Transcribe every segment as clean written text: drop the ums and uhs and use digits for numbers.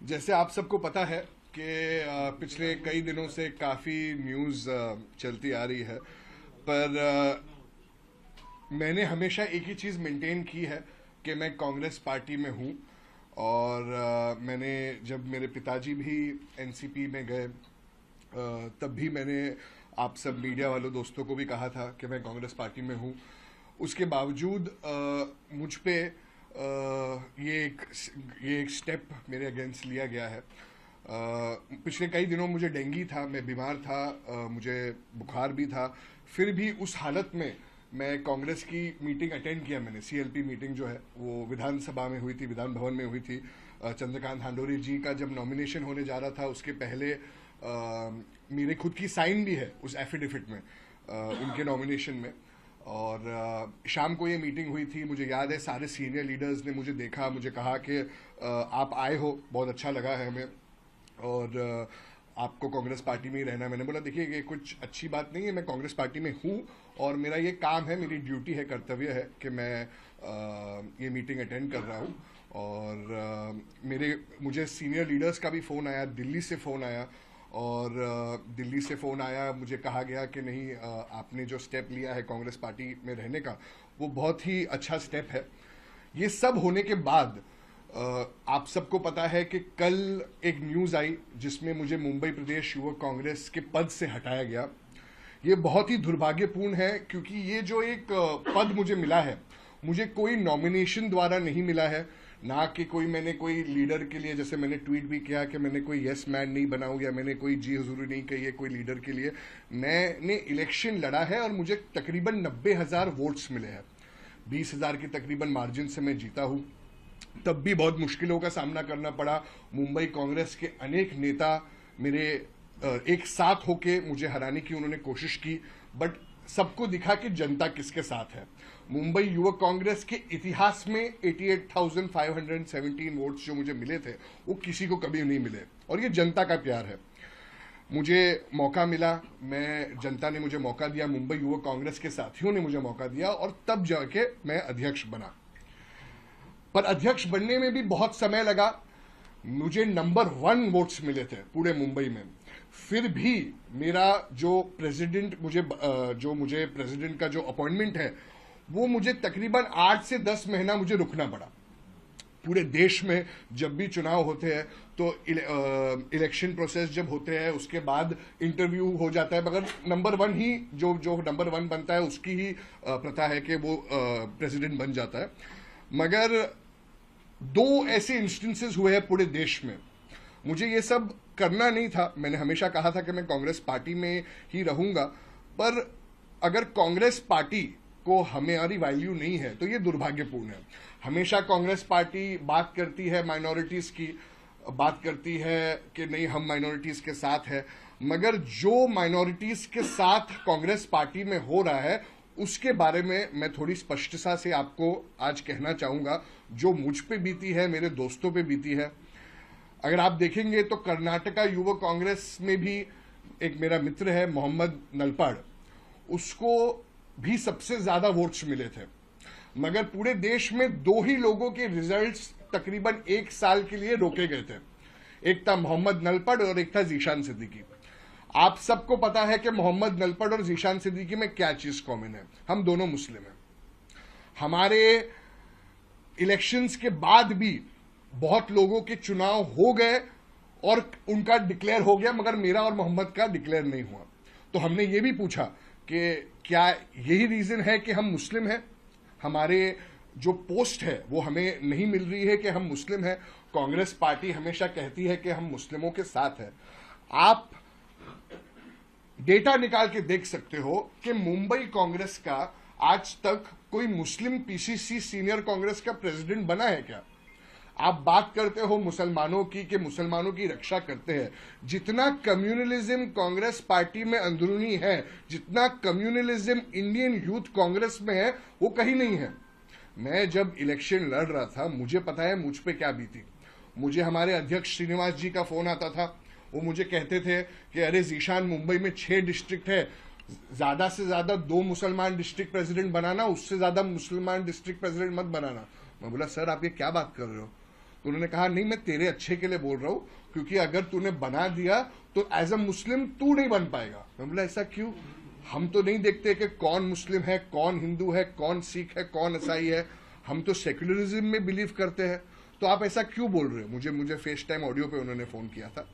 जैसे आप सबको पता है कि पिछले कई दिनों से काफ़ी न्यूज़ चलती आ रही है, पर मैंने हमेशा एक ही चीज़ मेंटेन की है कि मैं कांग्रेस पार्टी में हूँ। और मैंने जब मेरे पिताजी भी एनसीपी में गए, तब भी मैंने आप सब मीडिया वालों दोस्तों को भी कहा था कि मैं कांग्रेस पार्टी में हूँ। उसके बावजूद मुझ पे ये एक स्टेप मेरे अगेंस्ट लिया गया है। पिछले कई दिनों मुझे डेंगू था, मैं बीमार था, मुझे बुखार भी था। फिर भी उस हालत में मैं कांग्रेस की मीटिंग अटेंड किया। मैंने सीएलपी मीटिंग जो है वो विधानसभा में हुई थी, विधान भवन में हुई थी। चंद्रकांत हांडोरी जी का जब नॉमिनेशन होने जा रहा था, उसके पहले मेरे खुद की साइन भी है उस एफिडेविट में, उनके नॉमिनेशन में। और शाम को ये मीटिंग हुई थी। मुझे याद है सारे सीनियर लीडर्स ने मुझे देखा, मुझे कहा कि आप आए हो, बहुत अच्छा लगा है हमें, और आपको कांग्रेस पार्टी में ही रहना है। मैंने बोला देखिए ये कुछ अच्छी बात नहीं है, मैं कांग्रेस पार्टी में हूँ और मेरा ये काम है, मेरी ड्यूटी है, कर्तव्य है कि मैं ये मीटिंग अटेंड कर रहा हूँ। और मुझे सीनियर लीडर्स का भी फ़ोन आया, दिल्ली से फ़ोन आया, और दिल्ली से फ़ोन आया, मुझे कहा गया कि नहीं, आपने जो स्टेप लिया है कांग्रेस पार्टी में रहने का, वो बहुत ही अच्छा स्टेप है। ये सब होने के बाद आप सबको पता है कि कल एक न्यूज़ आई जिसमें मुझे मुंबई प्रदेश युवक कांग्रेस के पद से हटाया गया। ये बहुत ही दुर्भाग्यपूर्ण है, क्योंकि ये जो एक पद मुझे मिला है, मुझे कोई नॉमिनेशन द्वारा नहीं मिला है, ना कि मैंने कोई लीडर के लिए, जैसे मैंने ट्वीट भी किया कि मैंने कोई यस मैन नहीं बना हूं या मैंने कोई जी हुजूरी नहीं कही है कोई लीडर के लिए। मैंने इलेक्शन लड़ा है और मुझे तकरीबन 90,000 वोट्स मिले हैं। 20,000 की तकरीबन मार्जिन से मैं जीता हूं। तब भी बहुत मुश्किलों का सामना करना पड़ा। मुंबई कांग्रेस के अनेक नेता मेरे एक साथ होके मुझे हराने की उन्होंने कोशिश की, बट सबको दिखा कि जनता किसके साथ है। मुंबई युवक कांग्रेस के इतिहास में 88,517 वोट्स जो मुझे मिले थे, वो किसी को कभी नहीं मिले, और ये जनता का प्यार है। मुझे मौका मिला, जनता ने मुझे मौका दिया, मुंबई युवक कांग्रेस के साथियों ने मुझे मौका दिया, और तब जाके मैं अध्यक्ष बना। पर अध्यक्ष बनने में भी बहुत समय लगा। मुझे नंबर 1 वोट्स मिले थे पूरे मुंबई में। फिर भी मेरा जो मुझे प्रेसिडेंट का जो अपॉइंटमेंट है, वो मुझे तकरीबन 8 से 10 महीना मुझे रुकना पड़ा। पूरे देश में जब भी चुनाव होते हैं तो इलेक्शन प्रोसेस जब होते हैं, उसके बाद इंटरव्यू हो जाता है, मगर नंबर 1 ही जो नंबर 1 बनता है उसकी ही प्रथा है कि वो प्रेसिडेंट बन जाता है। मगर 2 ऐसे इंस्टेंसेस हुए हैं पूरे देश में। मुझे ये सब करना नहीं था। मैंने हमेशा कहा था कि मैं कांग्रेस पार्टी में ही रहूंगा, पर अगर कांग्रेस पार्टी को हमारी वैल्यू नहीं है तो ये दुर्भाग्यपूर्ण है। हमेशा कांग्रेस पार्टी बात करती है माइनॉरिटीज की, बात करती है कि नहीं हम माइनॉरिटीज के साथ है, मगर जो माइनॉरिटीज के साथ कांग्रेस पार्टी में हो रहा है उसके बारे में मैं थोड़ी स्पष्टता से आपको आज कहना चाहूंगा, जो मुझ पे बीती है, मेरे दोस्तों पे बीती है। अगर आप देखेंगे तो कर्नाटका युवक कांग्रेस में भी एक मेरा मित्र है मोहम्मद नलपाड़, उसको भी सबसे ज्यादा वोट्स मिले थे, मगर पूरे देश में 2 ही लोगों के रिजल्ट्स तकरीबन 1 साल के लिए रोके गए थे। एक था मोहम्मद नलपड़ और एक था जीशान सिद्दीकी। आप सबको पता है कि मोहम्मद नलपड़ और जीशान सिद्दीकी में क्या चीज कॉमन है, हम दोनों मुस्लिम हैं। हमारे इलेक्शंस के बाद भी बहुत लोगों के चुनाव हो गए और उनका डिक्लेयर हो गया, मगर मेरा और मोहम्मद का डिक्लेयर नहीं हुआ। तो हमने ये भी पूछा कि क्या यही रीजन है कि हम मुस्लिम हैं, हमारे जो पोस्ट है वो हमें नहीं मिल रही है कि हम मुस्लिम हैं। कांग्रेस पार्टी हमेशा कहती है कि हम मुस्लिमों के साथ है। आप डेटा निकाल के देख सकते हो कि मुंबई कांग्रेस का आज तक कोई मुस्लिम पीसीसी सीनियर कांग्रेस का प्रेसिडेंट बना है क्या? आप बात करते हो मुसलमानों की कि मुसलमानों की रक्षा करते हैं। जितना कम्युनलिज्म कांग्रेस पार्टी में अंदरूनी है, जितना कम्युनलिज्म इंडियन यूथ कांग्रेस में है, वो कहीं नहीं है। मैं जब इलेक्शन लड़ रहा था, मुझे पता है मुझ पे क्या बीती। मुझे हमारे अध्यक्ष श्रीनिवास जी का फोन आता था, वो मुझे कहते थे कि अरे जीशान, मुंबई में 6 डिस्ट्रिक्ट है, ज्यादा से ज्यादा 2 मुसलमान डिस्ट्रिक्ट प्रेसिडेंट बनाना, उससे ज्यादा मुसलमान डिस्ट्रिक्ट प्रेसिडेंट मत बनाना। मैं बोला सर आप ये क्या बात कर रहे हो? तो उन्होंने कहा नहीं, मैं तेरे अच्छे के लिए बोल रहा हूँ, क्योंकि अगर तूने बना दिया तो एज अ मुस्लिम तू नहीं बन पाएगा। मैं बोला ऐसा क्यों? हम तो नहीं देखते कि कौन मुस्लिम है, कौन हिंदू है, कौन सिख है, कौन ईसाई है, हम तो सेक्युलरिज्म में बिलीव करते हैं, तो आप ऐसा क्यों बोल रहे हो? मुझे फेस टाइम ऑडियो पे उन्होंने फोन किया था।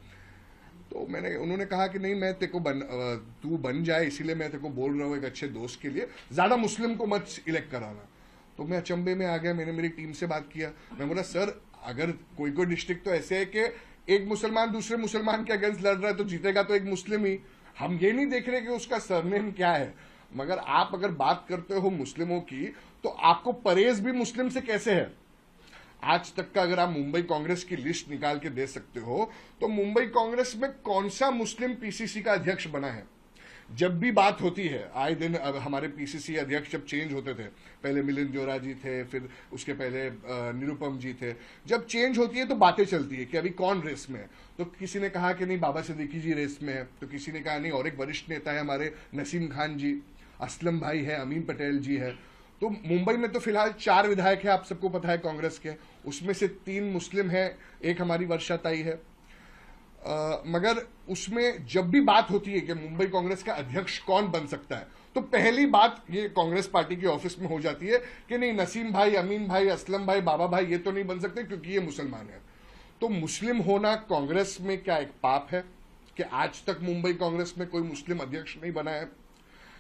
तो उन्होंने कहा कि नहीं, मैं तेको तू बन जाए इसीलिए मैं तेको बोल रहा हूँ एक अच्छे दोस्त के लिए, ज्यादा मुस्लिम को मत इलेक्ट कराना। तो मैं अचंभे में आ गया, मैंने मेरी टीम से बात किया, मैं बोला सर अगर कोई डिस्ट्रिक्ट तो ऐसे है कि एक मुसलमान दूसरे मुसलमान के अगेंस्ट लड़ रहा है तो जीतेगा तो एक मुस्लिम ही, हम ये नहीं देख रहे कि उसका सरनेम क्या है। मगर आप अगर बात करते हो मुस्लिमों की तो आपको परहेज भी मुस्लिम से कैसे है? आज तक का अगर आप मुंबई कांग्रेस की लिस्ट निकाल के दे सकते हो तो मुंबई कांग्रेस में कौन सा मुस्लिम पीसीसी का अध्यक्ष बना है? जब भी बात होती है, आए दिन अब हमारे पीसीसी अध्यक्ष जब चेंज होते थे, पहले मिलिंद जोरा जी थे, फिर उसके पहले निरुपम जी थे, जब चेंज होती है तो बातें चलती है कि अभी कौन रेस में है। तो किसी ने कहा कि नहीं बाबा सिद्दीकी जी रेस में है, तो किसी ने कहा नहीं और एक वरिष्ठ नेता है हमारे नसीम खान जी, असलम भाई है, अमीन पटेल जी है। तो मुंबई में तो फिलहाल 4 विधायक है, आप सबको पता है कांग्रेस के, उसमें से 3 मुस्लिम है, एक हमारी वर्षा ताई है। मगर उसमें जब भी बात होती है कि मुंबई कांग्रेस का अध्यक्ष कौन बन सकता है, तो पहली बात ये कांग्रेस पार्टी के ऑफिस में हो जाती है कि नहीं नसीम भाई, अमीन भाई, असलम भाई, बाबा भाई ये तो नहीं बन सकते क्योंकि ये मुसलमान है। तो मुस्लिम होना कांग्रेस में क्या एक पाप है कि आज तक मुंबई कांग्रेस में कोई मुस्लिम अध्यक्ष नहीं बना है?